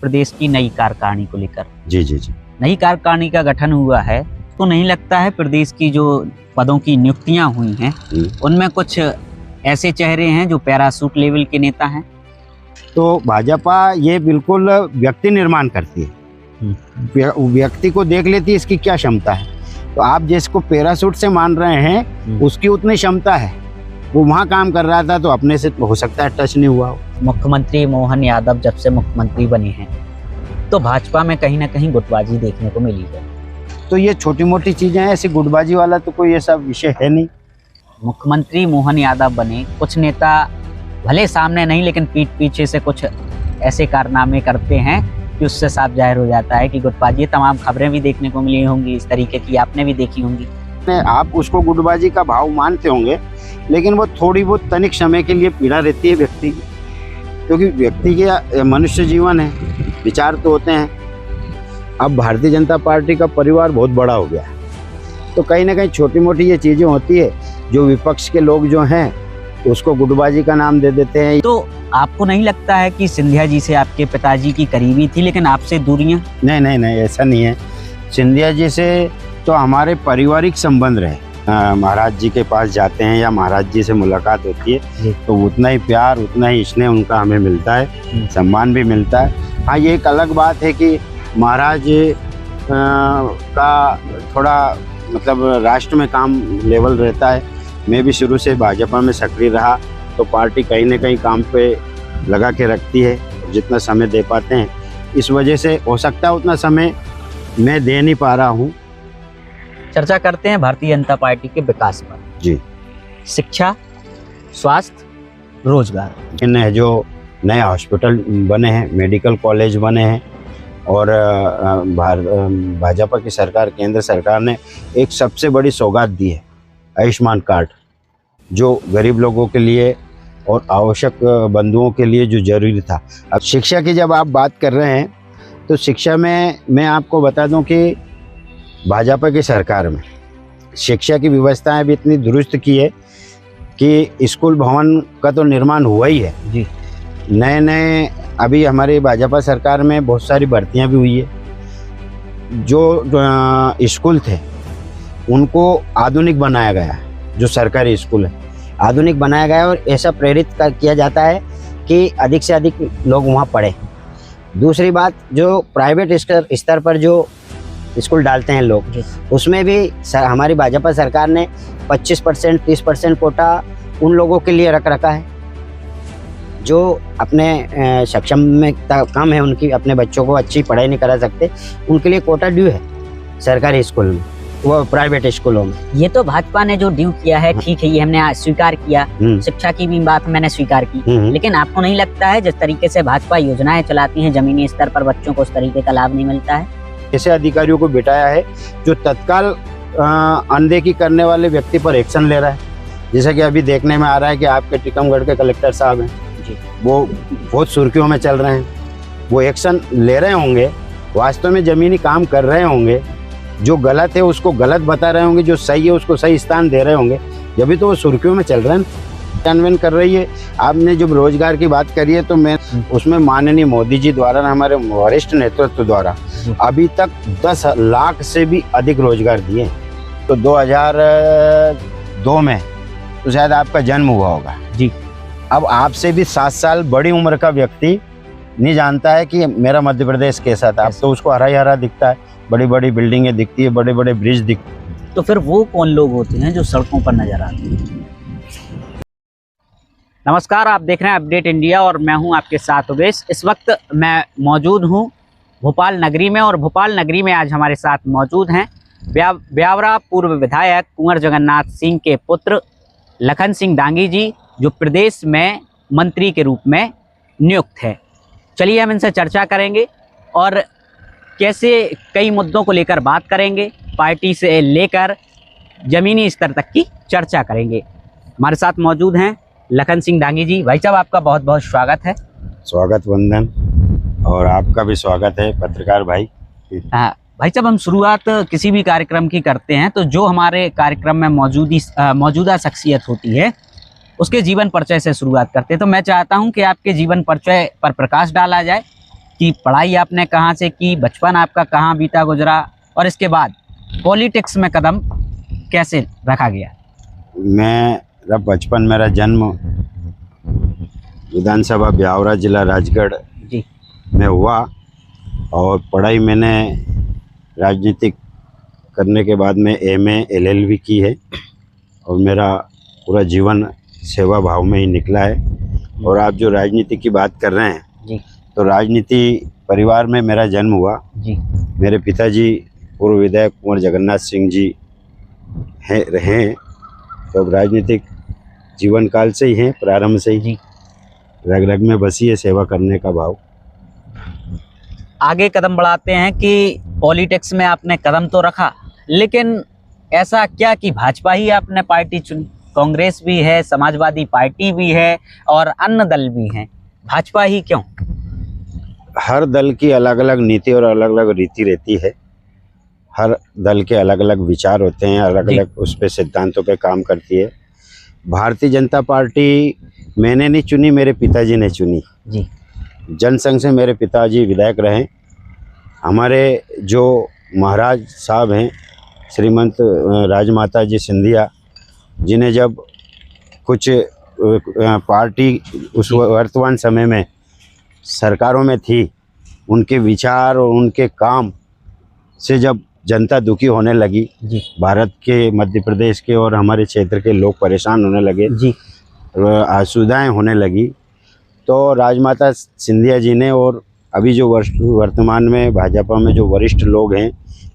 प्रदेश की नई कार्यकारिणी को लेकर। जी जी जी। नई कार्यकारिणी का गठन हुआ है, तो नहीं लगता है प्रदेश की जो पदों की नियुक्तियां हुई हैं उनमें कुछ ऐसे चेहरे हैं जो पैरासूट लेवल के नेता हैं? तो भाजपा ये बिल्कुल व्यक्ति निर्माण करती है, व्यक्ति को देख लेती है इसकी क्या क्षमता है। तो आप जिसको पैरासूट से मान रहे हैं उसकी उतनी क्षमता है, वो वहाँ काम कर रहा था तो अपने से हो सकता है टच नहीं हुआ हो। मुख्यमंत्री मोहन यादव जब से मुख्यमंत्री बने हैं तो भाजपा में कहीं ना कहीं गुटबाजी देखने को मिली है। तो ये छोटी मोटी चीजें हैं, ऐसी गुटबाजी वाला तो कोई ऐसा विषय है नहीं। मुख्यमंत्री मोहन यादव बने, कुछ नेता भले सामने नहीं लेकिन पीठ पीछे से कुछ ऐसे कारनामे करते हैं कि उससे साफ जाहिर हो जाता है कि गुटबाजी। तमाम खबरें भी देखने को मिली होंगी इस तरीके की, आपने भी देखी होंगी। आप उसको गुटबाजी का भाव मानते होंगे, लेकिन वो थोड़ी बहुत तनिक समय के लिए पीड़ा रहती है व्यक्ति की, क्योंकि व्यक्ति के मनुष्य जीवन है, विचार तो होते हैं। अब भारतीय जनता पार्टी का परिवार बहुत बड़ा हो गया है, तो कहीं ना कहीं छोटी मोटी ये चीज़ें होती है जो विपक्ष के लोग जो हैं उसको गुटबाजी का नाम दे देते हैं। तो आपको नहीं लगता है कि सिंधिया जी से आपके पिताजी की करीबी थी लेकिन आपसे दूरियां? नहीं नहीं नहीं, ऐसा नहीं है। सिंधिया जी से तो हमारे पारिवारिक संबंध रहे, महाराज जी के पास जाते हैं या महाराज जी से मुलाकात होती है तो उतना ही प्यार, उतना ही स्नेह उनका हमें मिलता है, सम्मान भी मिलता है। हाँ, ये एक अलग बात है कि महाराज का थोड़ा मतलब राष्ट्र में काम लेवल रहता है। मैं भी शुरू से भाजपा में सक्रिय रहा, तो पार्टी कहीं ना कहीं काम पे लगा के रखती है, जितना समय दे पाते हैं। इस वजह से हो सकता है उतना समय मैं दे नहीं पा रहा हूँ। चर्चा करते हैं भारतीय जनता पार्टी के विकास पर। जी। शिक्षा, स्वास्थ्य, रोजगार, इन जो नए हॉस्पिटल बने हैं, मेडिकल कॉलेज बने हैं, और भाजपा की सरकार, केंद्र सरकार ने एक सबसे बड़ी सौगात दी है, आयुष्मान कार्ड, जो गरीब लोगों के लिए और आवश्यक बंधुओं के लिए जो जरूरी था। अब शिक्षा की जब आप बात कर रहे हैं तो शिक्षा में मैं आपको बता दूं कि भाजपा की सरकार में शिक्षा की व्यवस्थाएं भी इतनी दुरुस्त की है कि स्कूल भवन का तो निर्माण हुआ ही है जी। नए नए अभी हमारी भाजपा सरकार में बहुत सारी भर्तियां भी हुई है। जो स्कूल थे उनको आधुनिक बनाया गया, जो सरकारी स्कूल है आधुनिक बनाया गया, और ऐसा प्रेरित किया जाता है कि अधिक से अधिक लोग वहाँ पढ़े। दूसरी बात, जो प्राइवेट स्तर पर जो स्कूल डालते हैं लोग, उसमें भी हमारी भाजपा सरकार ने 25% 30% कोटा उन लोगों के लिए रख रखा है जो अपने सक्षम में कम है, उनकी अपने बच्चों को अच्छी पढ़ाई नहीं करा सकते, उनके लिए कोटा ड्यू है सरकारी स्कूल में, वो प्राइवेट स्कूलों में। ये तो भाजपा ने जो ड्यू किया है ठीक है, ये हमने स्वीकार किया। शिक्षा की भी बात मैंने स्वीकार की, लेकिन आपको नहीं लगता है जिस तरीके से भाजपा योजनाएं चलाती हैं जमीनी स्तर पर बच्चों को उस तरीके का लाभ नहीं मिलता है? ऐसे अधिकारियों को बिठाया है जो तत्काल अनदेखी करने वाले व्यक्ति पर एक्शन ले रहा है। जैसा कि अभी देखने में आ रहा है कि आपके टीकमगढ़ के कलेक्टर साहब हैं जी, वो बहुत सुर्खियों में चल रहे हैं, वो एक्शन ले रहे होंगे, वास्तव में जमीनी काम कर रहे होंगे, जो गलत है उसको गलत बता रहे होंगे, जो सही है उसको सही स्थान दे रहे होंगे, जब तो वो सुर्खियों में चल रहे हैं, कार्यान्वयन कर रही है। आपने जब रोजगार की बात करी है तो मैं उसमें माननीय मोदी जी द्वारा, हमारे वरिष्ठ नेतृत्व द्वारा अभी तक 10 लाख से भी अधिक रोजगार दिए। तो 2002 में तो शायद आपका जन्म हुआ होगा जी। अब आपसे भी 7 साल बड़ी उम्र का व्यक्ति नहीं जानता है कि मेरा मध्य प्रदेश कैसा था। अब तो उसको हरा ही हरा दिखता है, बड़ी बड़ी बिल्डिंगें दिखती है, बड़े बड़े ब्रिज दिखते हैं। तो फिर वो कौन लोग होते हैं जो सड़कों पर नजर आते हैं? नमस्कार, आप देख रहे हैं अपडेट इंडिया और मैं हूं आपके साथ उवेश। इस वक्त मैं मौजूद हूं भोपाल नगरी में, और भोपाल नगरी में आज हमारे साथ मौजूद हैं ब्यावरा पूर्व विधायक कुंवर जगन्नाथ सिंह के पुत्र लखन सिंह दांगी जी, जो प्रदेश में मंत्री के रूप में नियुक्त है। चलिए हम इनसे चर्चा करेंगे और कैसे कई मुद्दों को लेकर बात करेंगे, पार्टी से लेकर जमीनी स्तर तक की चर्चा करेंगे। हमारे साथ मौजूद हैं लखन सिंह दांगी जी। भाई साहब, आपका बहुत बहुत स्वागत है। स्वागत वंदन, और आपका भी स्वागत है पत्रकार भाई। भाई साहब, हम शुरुआत किसी भी कार्यक्रम की करते हैं तो जो हमारे कार्यक्रम में मौजूदा शख्सियत होती है उसके जीवन परिचय से शुरुआत करते हैं। तो मैं चाहता हूं कि आपके जीवन परिचय पर प्रकाश डाला जाए कि पढ़ाई आपने कहाँ से की, बचपन आपका कहाँ बीता गुजरा, और इसके बाद पॉलिटिक्स में कदम कैसे रखा गया? मेरा बचपन, मेरा जन्म विधानसभा ब्यावरा, जिला राजगढ़ जी में हुआ, और पढ़ाई मैंने राजनीतिक करने के बाद में एमए एलएलबी की है, और मेरा पूरा जीवन सेवा भाव में ही निकला है। और आप जो राजनीति की बात कर रहे हैं जी, तो राजनीति परिवार में मेरा जन्म हुआ जी मेरे पिताजी पूर्व विधायक कुंवर जगन्नाथ सिंह जी हैं, तो अब राजनीतिक जीवन काल से ही हैं, प्रारंभ से ही जी। रग रग में बसी है सेवा करने का भाव। आगे कदम बढ़ाते हैं कि पॉलिटिक्स में आपने कदम तो रखा, लेकिन ऐसा क्या कि भाजपा ही आपने पार्टी चुनी? कांग्रेस भी है, समाजवादी पार्टी भी है और अन्य दल भी हैं, भाजपा ही क्यों? हर दल की अलग अलग नीति और अलग अलग रीति रहती है, हर दल के अलग अलग विचार होते हैं, अलग अलग उस पे सिद्धांतों पे काम करती है। भारतीय जनता पार्टी मैंने नहीं चुनी, मेरे पिताजी ने चुनी जी। जनसंघ से मेरे पिताजी विधायक रहे। हमारे जो महाराज साहब हैं श्रीमंत राजमाता जी सिंधिया, जिन्हें जब कुछ पार्टी उस वर्तमान समय में सरकारों में थी, उनके विचार और उनके काम से जब जनता दुखी होने लगी जी, भारत के, मध्य प्रदेश के और हमारे क्षेत्र के लोग परेशान होने लगे जी, असुविधाएं होने लगी, तो राजमाता सिंधिया जी ने, और अभी जो वर्तमान में भाजपा में जो वरिष्ठ लोग हैं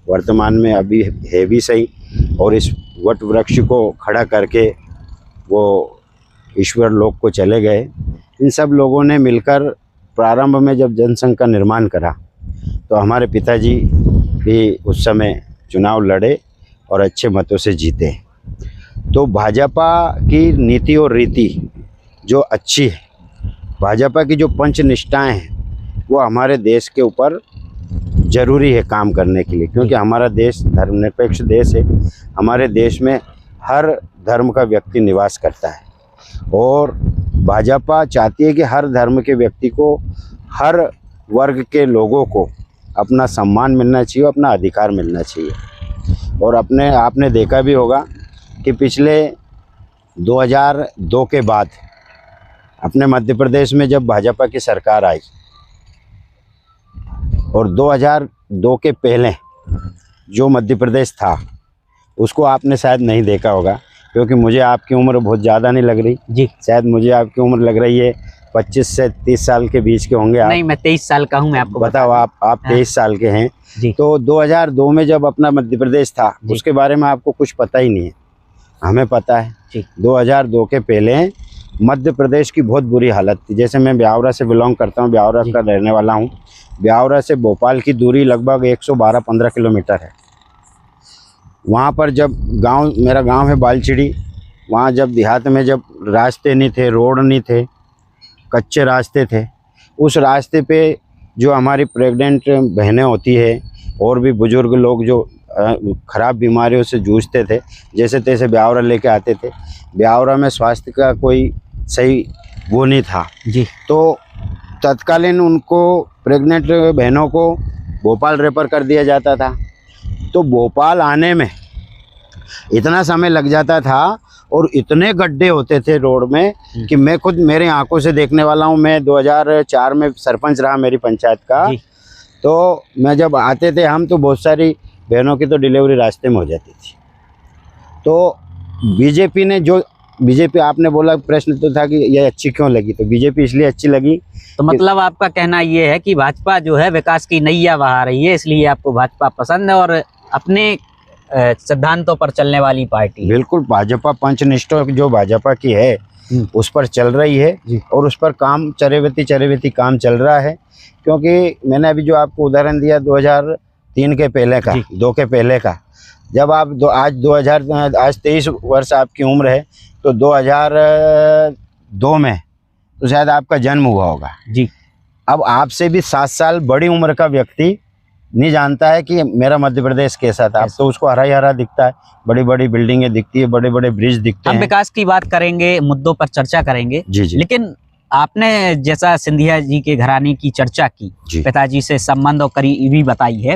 वर्तमान में अभी है भी सही, और इस वट वृक्ष को खड़ा करके वो ईश्वर लोक को चले गए। इन सब लोगों ने मिलकर प्रारंभ में जब जनसंघ का निर्माण करा, तो हमारे पिताजी भी उस समय चुनाव लड़े और अच्छे मतों से जीते। तो भाजपा की नीति और रीति जो अच्छी है, भाजपा की जो पंच निष्ठाएं हैं, वो हमारे देश के ऊपर ज़रूरी है काम करने के लिए, क्योंकि हमारा देश धर्मनिरपेक्ष देश है। हमारे देश में हर धर्म का व्यक्ति निवास करता है, और भाजपा चाहती है कि हर धर्म के व्यक्ति को, हर वर्ग के लोगों को अपना सम्मान मिलना चाहिए, अपना अधिकार मिलना चाहिए। और आपने देखा भी होगा कि पिछले 2002 के बाद अपने मध्य प्रदेश में जब भाजपा की सरकार आई, और 2002 के पहले जो मध्य प्रदेश था उसको आपने शायद नहीं देखा होगा, क्योंकि मुझे आपकी उम्र बहुत ज़्यादा नहीं लग रही जी। शायद मुझे आपकी उम्र लग रही है 25 से 30 साल के बीच के होंगे आप। नहीं, मैं 23 साल का हूँ, मैं आपको बताओ। आप 23 साल के हैं जी। तो 2002 में जब अपना मध्य प्रदेश था, उसके बारे में आपको कुछ पता ही नहीं है, हमें पता है जी। 2002 के पहले मध्य प्रदेश की बहुत बुरी हालत थी। जैसे मैं ब्यावरा से बिलोंग करता हूँ, ब्यावरा का रहने वाला हूँ। ब्यावरा से भोपाल की दूरी लगभग 112-15 किलोमीटर है। वहाँ पर जब मेरा गांव है बालचिड़ी, वहाँ जब देहात में जब रास्ते नहीं थे, रोड नहीं थे, कच्चे रास्ते थे, उस रास्ते पे जो हमारी प्रेग्नेंट बहनें होती है और भी बुजुर्ग लोग जो ख़राब बीमारियों से जूझते थे, जैसे तैसे ब्यावरा लेके आते थे। ब्यावरा में स्वास्थ्य का कोई सही वो नहीं था जी। तो तत्कालीन उनको प्रेग्नेंट बहनों को भोपाल रेफर कर दिया जाता था। तो भोपाल आने में इतना समय लग जाता था और इतने गड्ढे होते थे रोड में कि मैं खुद मेरे आंखों से देखने वाला हूँ। मैं 2004 में सरपंच रहा मेरी पंचायत का, तो मैं जब आते थे हम, तो बहुत सारी बहनों की तो डिलीवरी रास्ते में हो जाती थी। तो बीजेपी आपने बोला, प्रश्न तो था कि ये अच्छी क्यों लगी, तो बीजेपी इसलिए अच्छी लगी। तो मतलब आपका कहना ये है कि भाजपा जो है विकास की नैया बहा रही है, इसलिए आपको भाजपा पसंद है और अपने सिद्धांतों पर चलने वाली पार्टी। बिल्कुल, भाजपा पंचनिष्ठ जो भाजपा की है उस पर चल रही है और उस पर काम चरेवेती काम चल रहा है। क्योंकि मैंने अभी जो आपको उदाहरण दिया 2003 के पहले का, 2 के पहले का, जब आप आज 23 वर्ष आपकी उम्र है, तो 2002 में तो शायद आपका जन्म हुआ होगा जी। अब आपसे भी 7 साल बड़ी उम्र का व्यक्ति नहीं जानता है कि मेरा मध्य प्रदेश कैसा था। अब तो उसको हरा ही हरा दिखता है, बड़ी बड़ी बिल्डिंगें दिखती है, बड़े बड़े ब्रिज दिखते हैं। हम विकास की बात करेंगे, मुद्दों पर चर्चा करेंगे जी। लेकिन आपने जैसा सिंधिया जी के घराने की चर्चा की, जी। पिताजी से संबंध और करीबी बताई है,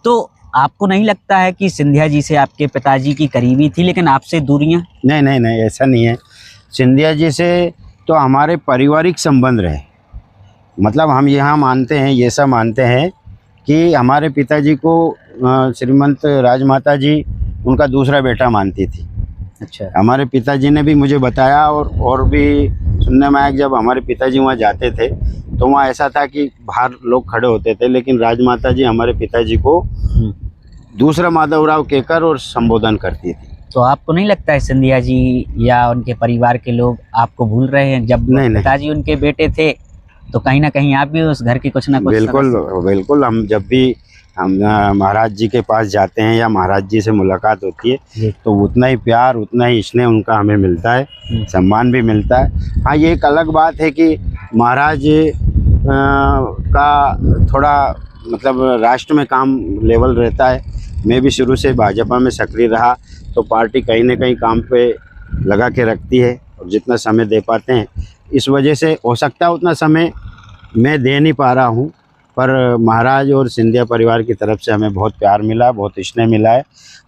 तो आपको नहीं लगता है कि सिंधिया जी से आपके पिताजी की करीबी थी लेकिन आपसे दूरियां? नहीं नहीं नहीं, ऐसा नहीं है। सिंधिया जी से तो हमारे पारिवारिक संबंध रहे। मतलब हम यहाँ मानते हैं, ये सब मानते हैं कि हमारे पिताजी को श्रीमंत राजमाता जी उनका दूसरा बेटा मानती थी। अच्छा। हमारे पिताजी ने भी मुझे बताया, और भी सुनने में आया कि जब हमारे पिताजी वहाँ जाते थे तो वहाँ ऐसा था कि बाहर लोग खड़े होते थे, लेकिन राजमाता जी हमारे पिताजी को दूसरा माधवराव कहकर और संबोधन करती थी। तो आपको नहीं लगता है सिंधिया जी या उनके परिवार के लोग आपको भूल रहे हैं? जब पिताजी उनके बेटे थे तो कहीं ना कहीं आप भी उस घर की कुछ ना कुछ। बिल्कुल बिल्कुल, हम जब भी हम महाराज जी के पास जाते हैं या महाराज जी से मुलाकात होती है तो उतना ही प्यार, उतना ही स्नेह उनका हमें मिलता है, सम्मान भी मिलता है। हाँ, ये एक अलग बात है कि महाराज का थोड़ा मतलब राष्ट्र में काम लेवल रहता है। मैं भी शुरू से भाजपा में सक्रिय रहा तो पार्टी कहीं ना कहीं काम पे लगा के रखती है, और जितना समय दे पाते हैं इस वजह से हो सकता है उतना समय मैं दे नहीं पा रहा हूँ, पर महाराज और सिंधिया परिवार की तरफ से हमें बहुत प्यार मिला, बहुत स्नेह मिला है,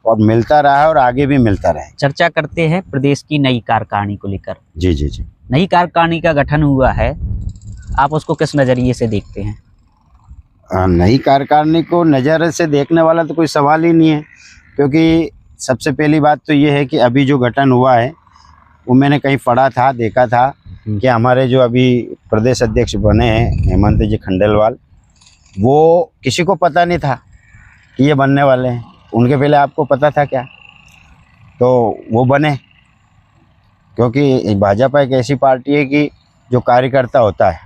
और मिलता रहा है और आगे भी मिलता रहे। चर्चा करते हैं प्रदेश की नई कार्यकारिणी को लेकर। जी जी जी। नई कार्यकारिणी का गठन हुआ है, आप उसको किस नज़रिए से देखते हैं? नई कार्यकारिणी को नज़र से देखने वाला तो कोई सवाल ही नहीं है, क्योंकि सबसे पहली बात तो ये है कि अभी जो गठन हुआ है वो मैंने कहीं पढ़ा था, देखा था कि हमारे जो अभी प्रदेश अध्यक्ष बने हैं हेमंत जी खंडेलवाल, वो किसी को पता नहीं था कि ये बनने वाले हैं। उनके पहले आपको पता था क्या? तो वो बने, क्योंकि भाजपा एक ऐसी पार्टी है कि जो कार्यकर्ता होता है,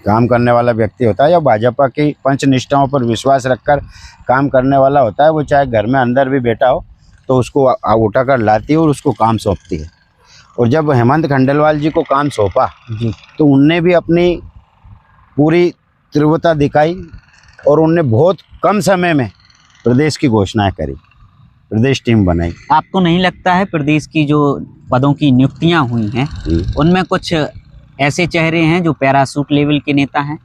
काम करने वाला व्यक्ति होता है, या भाजपा की पंच निष्ठाओं पर विश्वास रखकर काम करने वाला होता है, वो चाहे घर में अंदर भी बैठा हो तो उसको उठा कर लाती है और उसको काम सौंपती है। और जब हेमंत खंडेलवाल जी को काम सौंपा तो उनने भी अपनी पूरी तीव्रता दिखाई और उनने बहुत कम समय में प्रदेश की घोषणाएं करी, प्रदेश टीम बनाई। आपको नहीं लगता है प्रदेश की जो पदों की नियुक्तियां हुई हैं उनमें कुछ ऐसे चेहरे हैं जो पैरासूट लेवल के नेता हैं,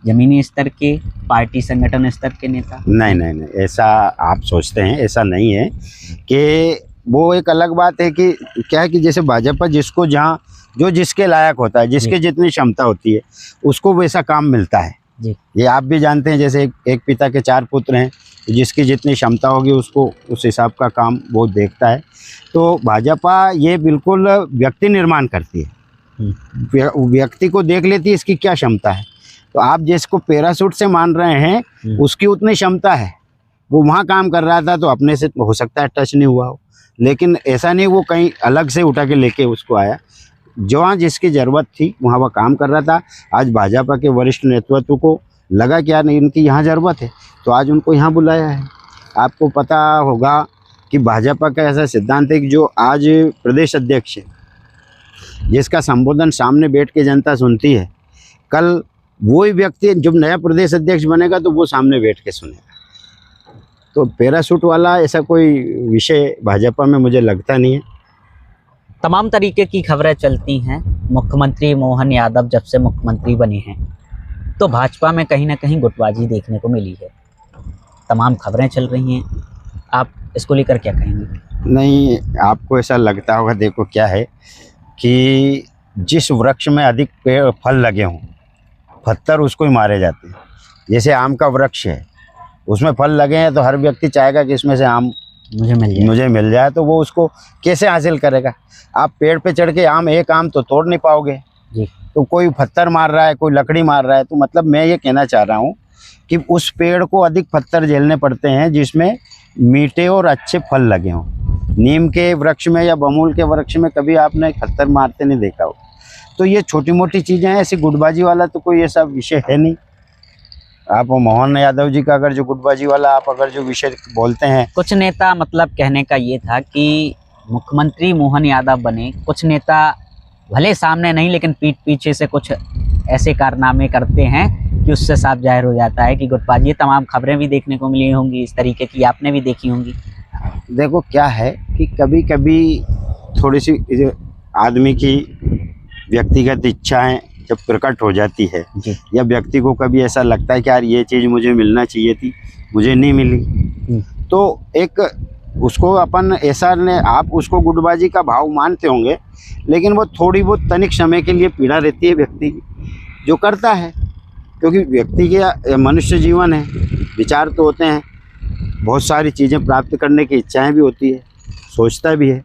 जमीनी स्तर के, पार्टी संगठन स्तर के नेता? नहीं नहीं नहीं, ऐसा आप सोचते हैं, ऐसा नहीं है। कि वो एक अलग बात है कि क्या है कि जैसे भाजपा जिसको जहाँ जो जिसके लायक होता है, जिसके जितनी क्षमता होती है उसको वैसा काम मिलता है जी। ये आप भी जानते हैं, जैसे एक पिता के 4 पुत्र हैं, जिसकी जितनी क्षमता होगी उसको उस हिसाब का काम वो देखता है। तो भाजपा ये बिल्कुल व्यक्ति निर्माण करती है, व्यक्ति को देख लेती है इसकी क्या क्षमता है। तो आप जिसको पैरासूट से मान रहे हैं उसकी उतनी क्षमता है, वो वहाँ काम कर रहा था तो अपने से हो सकता है टच नहीं हुआ हो, लेकिन ऐसा नहीं वो कहीं अलग से उठा के लेके उसको आया। जहाँ जिसकी ज़रूरत थी वहाँ वह काम कर रहा था। आज भाजपा के वरिष्ठ नेतृत्व को लगा कि यार नहीं, इनकी यहाँ ज़रूरत है, तो आज उनको यहाँ बुलाया है। आपको पता होगा कि भाजपा का ऐसा सिद्धांत है कि जो आज प्रदेश अध्यक्ष है, जिसका संबोधन सामने बैठ के जनता सुनती है, कल वही व्यक्ति जब नया प्रदेश अध्यक्ष बनेगा तो वो सामने बैठ के सुनेगा। तो पैरासूट वाला ऐसा कोई विषय भाजपा में मुझे लगता नहीं है। तमाम तरीके की खबरें चलती हैं। मुख्यमंत्री मोहन यादव जब से मुख्यमंत्री बने हैं तो भाजपा में कहीं ना कहीं गुटबाजी देखने को मिली है, तमाम खबरें चल रही हैं, आप इसको लेकर क्या कहेंगे? नहीं, आपको ऐसा लगता होगा, देखो क्या है कि जिस वृक्ष में अधिक पेड़ फल लगे हों, पत्थर उसको ही मारे जाते हैं। जैसे आम का वृक्ष है, उसमें फल लगे हैं तो हर व्यक्ति चाहेगा कि इसमें से आम मुझे मिल जाए, तो वो उसको कैसे हासिल करेगा? आप पेड़ पे चढ़ के एक आम तो तोड़ नहीं पाओगे जी। तो कोई पत्थर मार रहा है, कोई लकड़ी मार रहा है। तो मतलब मैं ये कहना चाह रहा हूँ कि उस पेड़ को अधिक पत्थर झेलने पड़ते हैं जिसमें मीठे और अच्छे फल लगे हों। नीम के वृक्ष में या बमूल के वृक्ष में कभी आपने पत्थर मारते नहीं देखा हो। तो ये छोटी मोटी चीज़ें हैं, ऐसी गुटबाजी वाला तो कोई ऐसा विषय है नहीं। आप मोहन यादव जी का अगर जो गुटबाजी वाला आप अगर जो विषय बोलते हैं, कुछ नेता मतलब कहने का ये था कि मुख्यमंत्री मोहन यादव बने, कुछ नेता भले सामने नहीं लेकिन पीठ पीछे से कुछ ऐसे कारनामे करते हैं कि उससे साफ जाहिर हो जाता है कि गुटबाजी। तमाम खबरें भी देखने को मिली होंगी इस तरीके की, आपने भी देखी होंगी। देखो क्या है कि कभी कभी थोड़ी सी आदमी की व्यक्तिगत इच्छाएं जब प्रकट हो जाती है जी। या व्यक्ति को कभी ऐसा लगता है कि यार ये चीज़ मुझे मिलना चाहिए थी, मुझे नहीं मिली, तो एक उसको अपन ऐसा ने आप उसको गुटबाजी का भाव मानते होंगे, लेकिन वो थोड़ी बहुत तनिक समय के लिए पीड़ा रहती है व्यक्ति की, जो करता है, क्योंकि व्यक्ति के मनुष्य जीवन है, विचार तो होते हैं, बहुत सारी चीज़ें प्राप्त करने की इच्छाएं भी होती है, सोचता भी है।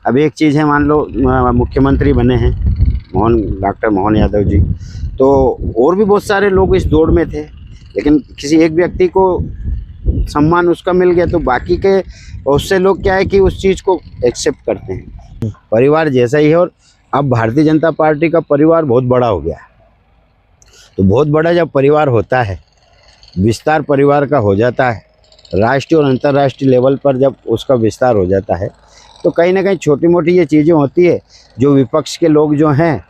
अब एक चीज़ है, मान लो मुख्यमंत्री बने हैं डॉक्टर मोहन यादव जी, तो और भी बहुत सारे लोग इस दौड़ में थे, लेकिन किसी एक व्यक्ति को सम्मान उसका मिल गया तो बाकी के उससे लोग क्या है कि उस चीज़ को एक्सेप्ट करते हैं। परिवार जैसा ही है, और अब भारतीय जनता पार्टी का परिवार बहुत बड़ा हो गया है। तो बहुत बड़ा जब परिवार होता है, विस्तार परिवार का हो जाता है, राष्ट्रीय और अंतर्राष्ट्रीय लेवल पर जब उसका विस्तार हो जाता है, तो कहीं ना कहीं छोटी मोटी ये चीज़ें होती है जो विपक्ष के लोग जो हैं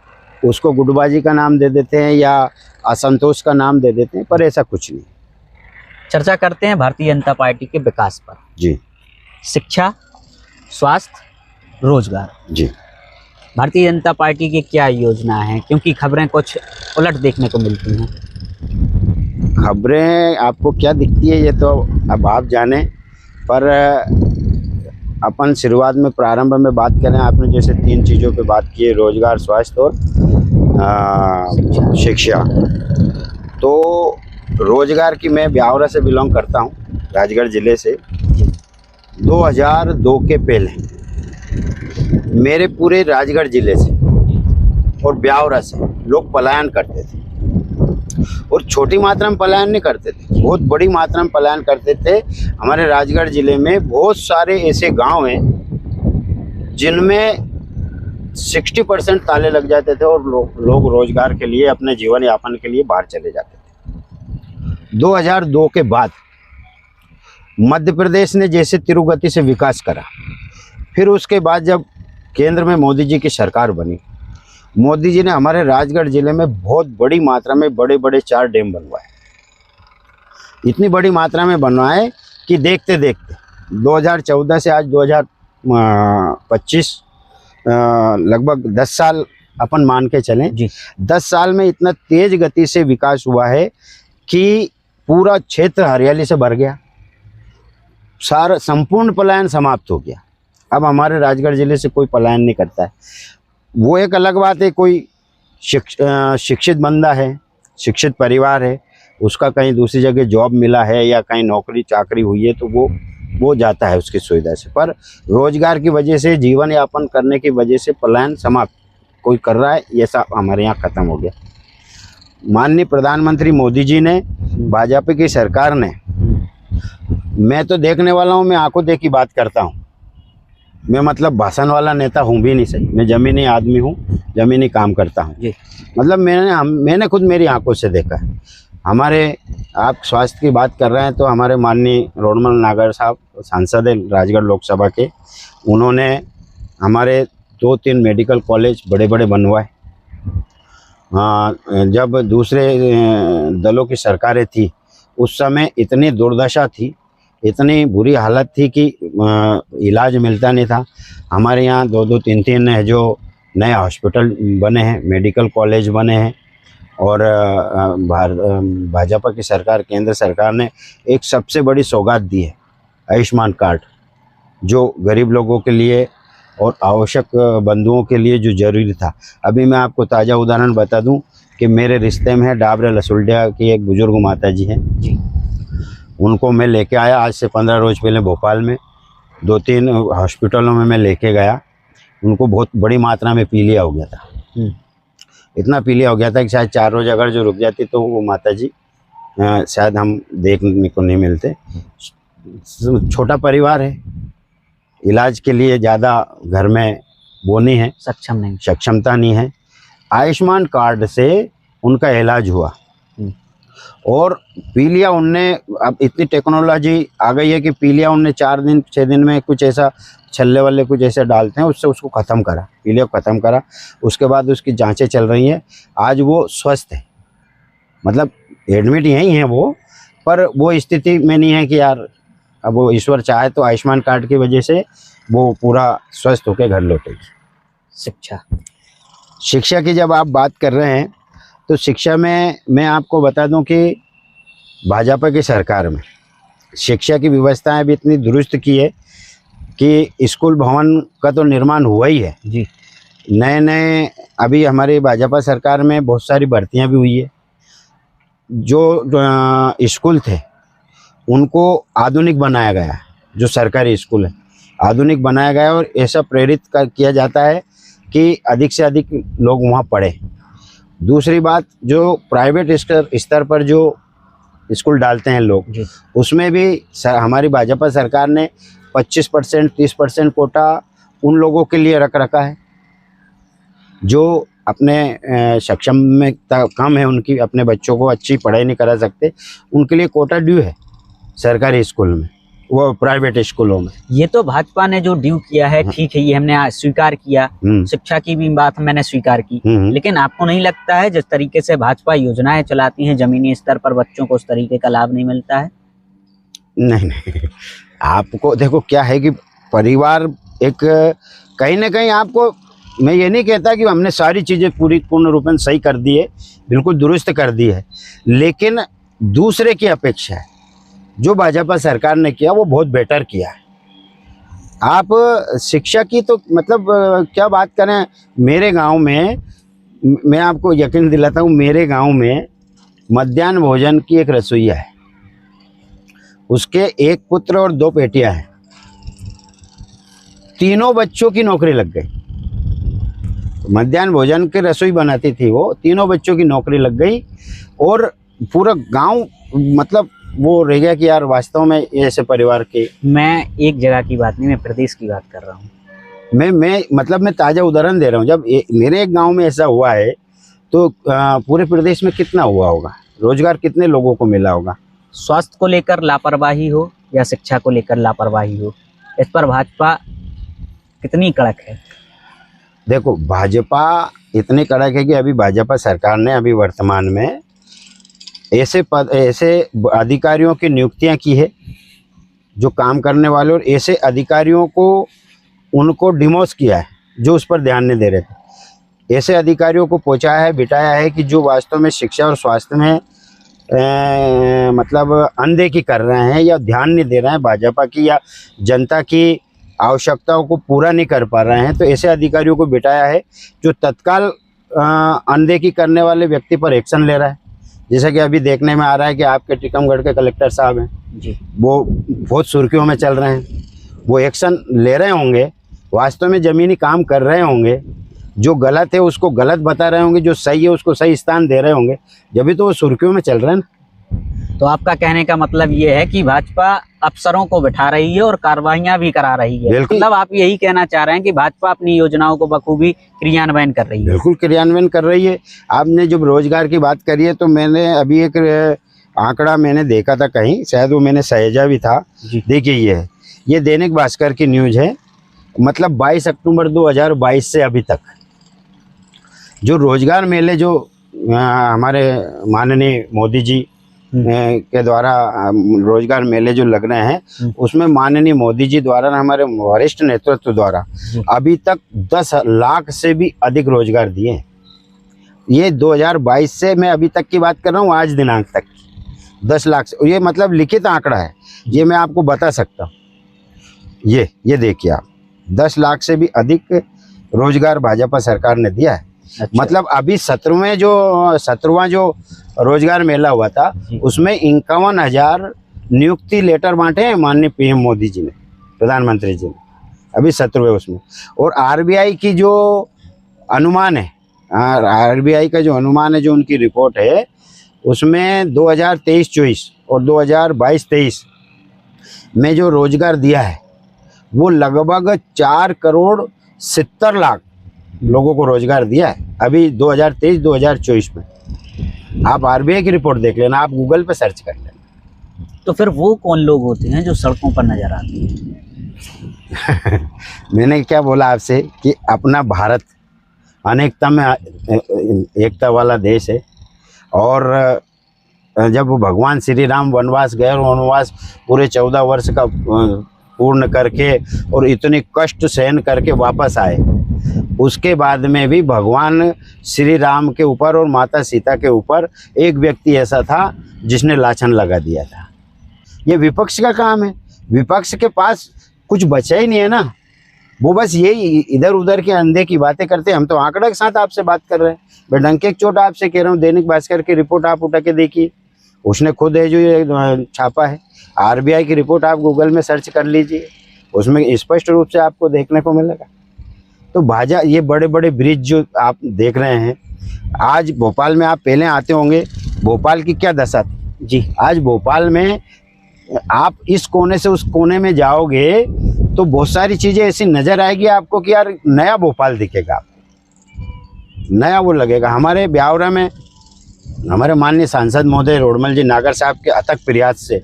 उसको गुटबाजी का नाम दे देते हैं या असंतोष का नाम दे देते हैं, पर ऐसा कुछ नहीं। चर्चा करते हैं भारतीय जनता पार्टी के विकास पर। जी। शिक्षा, स्वास्थ्य, रोजगार। जी। भारतीय जनता पार्टी की क्या योजना है, क्योंकि खबरें कुछ उलट देखने को मिलती हैं। खबरें आपको क्या दिखती है ये तो अब आप जाने, पर अपन शुरुआत में प्रारंभ में बात करें, आपने जैसे 3 चीज़ों पे बात की है, रोजगार, स्वास्थ्य और शिक्षा। तो रोजगार की, मैं ब्यावरा से बिलोंग करता हूँ, राजगढ़ ज़िले से। 2002 के पहले मेरे पूरे राजगढ़ ज़िले से और ब्यावरा से लोग पलायन करते थे, और छोटी मात्रा में पलायन नहीं करते थे, बहुत बड़ी मात्रा में पलायन करते थे। हमारे राजगढ़ ज़िले में बहुत सारे ऐसे गांव हैं जिनमें 60% ताले लग जाते थे और लोग रोजगार के लिए, अपने जीवन यापन के लिए बाहर चले जाते थे। 2002 के बाद मध्य प्रदेश ने जैसे तिरुगति से विकास करा, फिर उसके बाद जब केंद्र में मोदी जी की सरकार बनी, मोदी जी ने हमारे राजगढ़ ज़िले में बहुत बड़ी मात्रा में बड़े बड़े 4 डैम बनवाए। इतनी बड़ी मात्रा में बनवाए कि देखते देखते 2014 से आज 2025 लगभग 10 साल अपन मान के चलें जी। 10 साल में इतना तेज गति से विकास हुआ है कि पूरा क्षेत्र हरियाली से भर गया, सारा संपूर्ण पलायन समाप्त हो गया। अब हमारे राजगढ़ ज़िले से कोई पलायन नहीं करता है। वो एक अलग बात है, कोई शिक्षित बंदा है, शिक्षित परिवार है, उसका कहीं दूसरी जगह जॉब मिला है या कहीं नौकरी चाकरी हुई है, तो वो जाता है उसकी सुविधा से, पर रोजगार की वजह से, जीवन यापन करने की वजह से पलायन समाप्त कोई कर रहा है, ये सब हमारे यहाँ ख़त्म हो गया। माननीय प्रधानमंत्री मोदी जी ने, भाजपा की सरकार ने, मैं तो देखने वाला हूँ, मैं आंखों देखी बात करता हूँ, मैं मतलब भाषण वाला नेता हूँ भी नहीं सही, मैं ज़मीनी आदमी हूँ, ज़मीनी काम करता हूँ जी। मतलब मैंने खुद मेरी आंखों से देखा है। हमारे, आप स्वास्थ्य की बात कर रहे हैं, तो हमारे माननीय रोडमल नागर साहब सांसद है राजगढ़ लोकसभा के, उन्होंने हमारे 2-3 मेडिकल कॉलेज बड़े बड़े बनवाए। जब दूसरे दलों की सरकारें थी उस समय इतनी दुर्दशा थी, इतनी बुरी हालत थी कि इलाज मिलता नहीं था। हमारे यहाँ 2-2, 3-3 है जो नए हॉस्पिटल बने हैं, मेडिकल कॉलेज बने हैं, और भाजपा की सरकार, केंद्र सरकार ने एक सबसे बड़ी सौगात दी है, आयुष्मान कार्ड, जो गरीब लोगों के लिए और आवश्यक बंधुओं के लिए जो ज़रूरी था। अभी मैं आपको ताज़ा उदाहरण बता दूं कि मेरे रिश्ते में है डाबरे लसुल्डिया की एक बुजुर्ग माता जी हैं जी, उनको मैं लेके आया आज से 15 रोज़ पहले भोपाल में, 2-3 हॉस्पिटलों में मैं लेके गया। उनको बहुत बड़ी मात्रा में पीलिया हो गया था, इतना पीलिया हो गया था कि शायद 4 रोज़ अगर जो रुक जाती तो वो माता जी शायद हम देखने को नहीं मिलते। छोटा परिवार है, इलाज के लिए ज़्यादा घर में वो नहीं है, सक्षमता नहीं है। आयुष्मान कार्ड से उनका इलाज हुआ, और पीलिया उनने, अब इतनी टेक्नोलॉजी आ गई है कि पीलिया उनने 4 दिन 6 दिन में कुछ ऐसा छल्ले वाले कुछ ऐसे डालते हैं, उससे उसको ख़त्म करा, पीलिया को ख़त्म करा। उसके बाद उसकी जांचें चल रही हैं, आज वो स्वस्थ है, मतलब एडमिट यहीं है वो, पर वो स्थिति में नहीं है कि यार अब वो ईश्वर चाहे तो आयुष्मान कार्ड की वजह से वो पूरा स्वस्थ होकर घर लौटेगी। शिक्षा, शिक्षा की जब आप बात कर रहे हैं तो शिक्षा में मैं आपको बता दूं कि भाजपा की सरकार में शिक्षा की व्यवस्थाएं भी इतनी दुरुस्त की है कि स्कूल भवन का तो निर्माण हुआ ही है जी। नए नए अभी हमारी भाजपा सरकार में बहुत सारी भर्तियां भी हुई है। जो स्कूल थे उनको आधुनिक बनाया गया है, जो सरकारी स्कूल है आधुनिक बनाया गया है और ऐसा प्रेरित किया जाता है कि अधिक से अधिक लोग वहाँ पढ़े। दूसरी बात, जो प्राइवेट स्तर पर जो स्कूल डालते हैं लोग, उसमें भी हमारी भाजपा सरकार ने 25% 30% कोटा उन लोगों के लिए रख रखा है जो अपने सक्षम में कम है, उनकी अपने बच्चों को अच्छी पढ़ाई नहीं करा सकते, उनके लिए कोटा ड्यू है सरकारी स्कूल में, वो प्राइवेट स्कूलों में। ये तो भाजपा ने जो ड्यू किया है ठीक है, ये हमने स्वीकार किया, शिक्षा की भी बात मैंने स्वीकार की, लेकिन आपको नहीं लगता है जिस तरीके से भाजपा योजनाएं चलाती हैं जमीनी स्तर पर बच्चों को उस तरीके का लाभ नहीं मिलता है? नहीं, आपको देखो क्या है कि परिवार एक कहीं ना कहीं, आपको मैं ये नहीं कहता कि हमने सारी चीज़ें पूर्ण रूपेण सही कर दी है, बिल्कुल दुरुस्त कर दी है, लेकिन दूसरे की अपेक्षा है जो भाजपा सरकार ने किया वो बहुत बेटर किया है। आप शिक्षा की तो मतलब क्या बात करें, मेरे गांव में मैं आपको यकीन दिलाता हूँ, मेरे गांव में मध्याह्न भोजन की एक रसोईया है, उसके एक पुत्र और 2 बेटियां हैं, तीनों बच्चों की नौकरी लग गई। मध्याह्न भोजन की रसोई बनाती थी वो, तीनों बच्चों की नौकरी लग गई और पूरा गांव मतलब वो रह गया कि यार वास्तव में ऐसे परिवार के। मैं एक जगह की बात नहीं, मैं प्रदेश की बात कर रहा हूँ। मैं ताज़ा उदाहरण दे रहा हूँ। जब मेरे एक गांव में ऐसा हुआ है तो पूरे प्रदेश में कितना हुआ होगा, रोजगार कितने लोगों को मिला होगा। स्वास्थ्य को लेकर लापरवाही हो या शिक्षा को लेकर लापरवाही हो, इस पर भाजपा कितनी कड़क है? देखो, भाजपा इतनी कड़क है कि अभी भाजपा सरकार ने अभी वर्तमान में ऐसे अधिकारियों की नियुक्तियां की है जो काम करने वाले, और ऐसे अधिकारियों को उनको डिमोस किया है जो उस पर ध्यान नहीं दे रहे थे। ऐसे अधिकारियों को पहुंचाया है, बिठाया है कि जो वास्तव में शिक्षा और स्वास्थ्य में मतलब अनदेखी कर रहे हैं या ध्यान नहीं दे रहे हैं भाजपा की या जनता की आवश्यकताओं को पूरा नहीं कर पा रहे हैं, तो ऐसे अधिकारियों को बिठाया है जो तत्काल अनदेखी करने वाले व्यक्ति पर एक्शन ले रहा है। जैसा कि अभी देखने में आ रहा है कि आपके टीकमगढ़ के कलेक्टर साहब हैं जी, वो बहुत सुर्खियों में चल रहे हैं, वो एक्शन ले रहे होंगे, वास्तव में ज़मीनी काम कर रहे होंगे, जो गलत है उसको गलत बता रहे होंगे, जो सही है उसको सही स्थान दे रहे होंगे, जब तो वो सुर्खियों में चल रहे हैं। तो आपका कहने का मतलब ये है कि भाजपा अफसरों को बिठा रही है और कार्रवाइयां भी करा रही है, मतलब आप यही कहना चाह रहे हैं कि भाजपा अपनी योजनाओं को बखूबी क्रियान्वयन कर रही है? बिल्कुल क्रियान्वयन कर रही है। आपने जब रोजगार की बात करी है तो मैंने अभी एक आंकड़ा मैंने देखा था कहीं, शायद वो मैंने सहेजा भी था। देखिए ये दैनिक भास्कर की न्यूज है, मतलब 22 अक्टूबर 2022 से अभी तक जो रोजगार मेले जो हमारे माननीय मोदी जी के द्वारा रोजगार मेले जो लग रहे हैं, उसमें माननीय मोदी जी द्वारा, हमारे वरिष्ठ नेतृत्व द्वारा अभी तक 10 लाख से भी अधिक रोजगार दिए हैं। ये 2022 से मैं अभी तक की बात कर रहा हूँ, आज दिनांक तक 10 लाख से, ये मतलब लिखित आंकड़ा है, ये मैं आपको बता सकता हूँ। ये देखिए आप, 10 लाख से भी अधिक रोजगार भाजपा सरकार ने दिया है। अच्छा। मतलब अभी 17वां जो रोजगार मेला हुआ था उसमें 51,000 नियुक्ति लेटर बांटे हैं माननीय पीएम मोदी जी ने, प्रधानमंत्री जी ने, अभी 17वें उसमें। और आरबीआई की जो अनुमान है, आरबीआई का जो अनुमान है, जो उनकी रिपोर्ट है, उसमें 2023-24 और 2022-23 में जो रोजगार दिया है वो लगभग 4,70,00,000 लोगों को रोजगार दिया है अभी 2023-2024 में। आप आरबीआई की रिपोर्ट देख लेना, आप गूगल पे सर्च कर लेना। तो फिर वो कौन लोग होते हैं जो सड़कों पर नजर आते हैं? मैंने क्या बोला आपसे कि अपना भारत अनेकता में एकता वाला देश है, और जब भगवान श्री राम वनवास गए और वनवास पूरे 14 वर्ष का पूर्ण करके और इतने कष्ट सहन करके वापस आए, उसके बाद में भी भगवान श्री राम के ऊपर और माता सीता के ऊपर एक व्यक्ति ऐसा था जिसने लाछन लगा दिया था। ये विपक्ष का काम है। विपक्ष के पास कुछ बचा ही नहीं है ना, वो बस यही इधर उधर के अंधे की बातें करते हैं। हम तो आंकड़ा के साथ आपसे बात कर रहे हैं। मैं डंके की चोट आपसे कह रहा हूँ। दैनिक भास्कर की रिपोर्ट आप उठा के देखिए, उसने खुद है जो ये छापा है। आरबीआई की रिपोर्ट आप गूगल में सर्च कर लीजिए, उसमें स्पष्ट रूप से आपको देखने को मिलेगा। तो भाजपा ये बड़े बड़े ब्रिज जो आप देख रहे हैं, आज भोपाल में आप पहले आते होंगे, भोपाल की क्या दशा थी जी। आज भोपाल में आप इस कोने से उस कोने में जाओगे तो बहुत सारी चीज़ें ऐसी नज़र आएगी आपको कि यार नया भोपाल दिखेगा आपको, नया वो लगेगा। हमारे ब्यावरा में हमारे माननीय सांसद महोदय रोडमल जी नागर साहब के अथक प्रयास से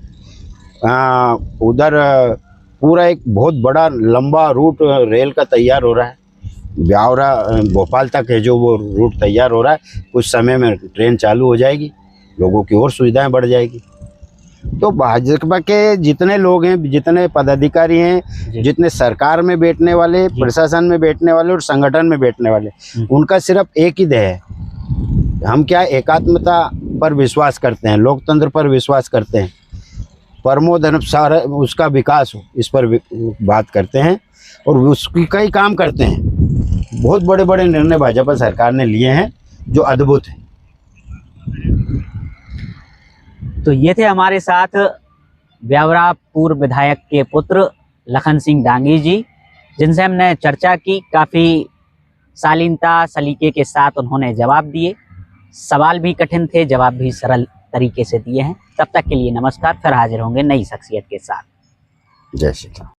उधर पूरा एक बहुत बड़ा लंबा रूट रेल का तैयार हो रहा है। ब्यावरा भोपाल तक है जो वो रूट तैयार हो रहा है। कुछ समय में ट्रेन चालू हो जाएगी, लोगों की और सुविधाएं बढ़ जाएगी। तो भाजपा के जितने लोग हैं, जितने पदाधिकारी हैं, जितने सरकार में बैठने वाले, प्रशासन में बैठने वाले और संगठन में बैठने वाले, उनका सिर्फ एक ही ध्येय है। हम क्या एकात्मता पर विश्वास करते हैं, लोकतंत्र पर विश्वास करते हैं, परमो धर्म सारा उसका विकास हो, इस पर बात करते हैं और उसकी कई काम करते हैं। बहुत बड़े बड़े निर्णय भाजपा सरकार ने लिए हैं जो अद्भुत हैं। तो ये थे हमारे साथ ब्यावरा पूर्व विधायक के पुत्र लखन सिंह डांगी जी, जिनसे हमने चर्चा की। काफ़ी शालीनता सलीके के साथ उन्होंने जवाब दिए। सवाल भी कठिन थे, जवाब भी सरल तरीके से दिए हैं। तब तक के लिए नमस्कार। फिर हाजिर होंगे नई शख्सियत के साथ। जय श्री राम।